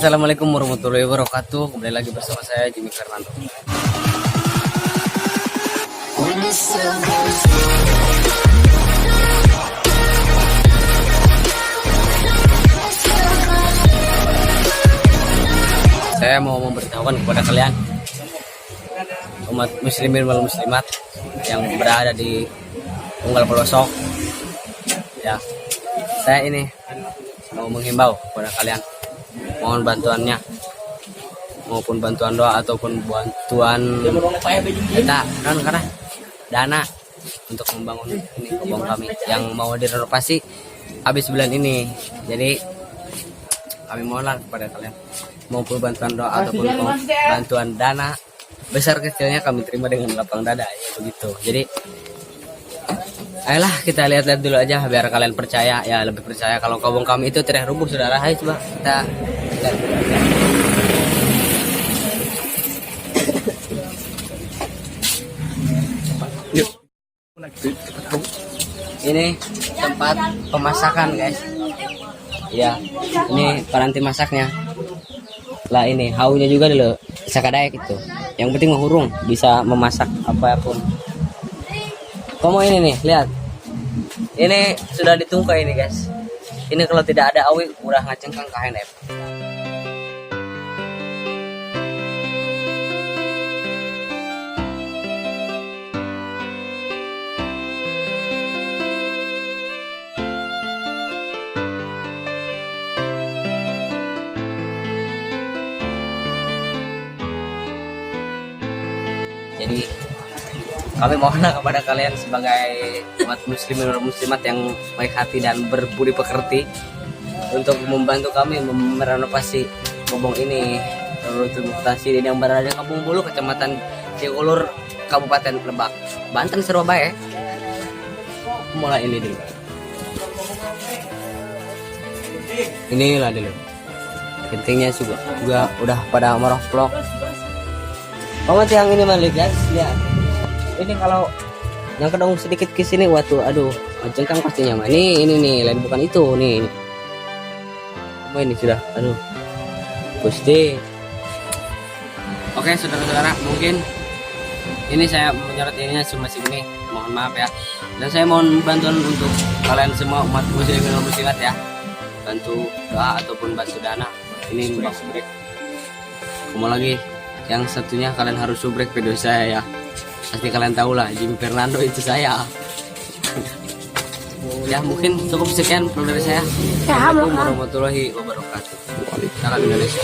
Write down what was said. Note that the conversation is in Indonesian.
Assalamualaikum warahmatullahi wabarakatuh. Kembali lagi bersama saya Jimmy Fernando. Saya mau memberitahukan kepada kalian umat muslimin wal muslimat yang berada di Unggal Pelosok. Ya, saya ini mau menghimbau kepada kalian, mohon bantuannya, maupun bantuan doa ataupun bantuan kita karena dana untuk membangun ini kebun kami yang mau direnovasi habis bulan ini. Jadi kami mohonlah kepada kalian, maupun bantuan doa ataupun bantuan dana besar kecilnya kami terima dengan lapang dada, ya begitu. Jadi ayolah kita lihat-lihat dulu aja biar kalian percaya, ya lebih percaya kalau kebun kami itu tidak rubuh, saudara. Hai, coba kita lihat dulu aja. Yuk. Ini tempat pemasakan, guys. Ya, ini paranti masaknya. Lah ini haunya juga dulu, sakadayak itu. Yang penting menghurung, bisa memasak apapun. Kamu ini nih, lihat. Ini sudah ditungkai ini, guys. Ini kalau tidak ada awi udah ngacengkang ke HNF. Jadi kami mohonlah kepada kalian sebagai umat muslimin dan muslimat yang baik hati dan berbudi pekerti untuk membantu kami merenovasi kebun ini, untuk mutasi yang berada di Kampung Bulu, Kecamatan Cikulur, Kabupaten Lebak, Banten, Surabaya. Mulai ini dulu. Inilah dulu. Gentingnya juga udah pada meroflok. Banget yang ini malik, guys, lihat. Ini kalau yang kedong sedikit ke sini, waduh, aduh, jengkang pastinya mah. Ini nih, lain bukan itu nih. Oh, ini sudah, aduh, gusti. Oke, saudara-saudara, mungkin ini saya menyorot ininya cuma segini. Mohon maaf ya. Dan saya mohon bantuan untuk kalian semua umat muslim dan muslimat ya. Bantu doa ataupun bantu dana. Ini udah subrek. Kamu lagi, yang satunya kalian harus subrek video saya ya. Pasti kalian tahu lah, Jimmy Fernando itu saya. Ya mungkin cukup sekian dari saya. Assalamualaikum warahmatullahi wabarakatuh. Salam Indonesia.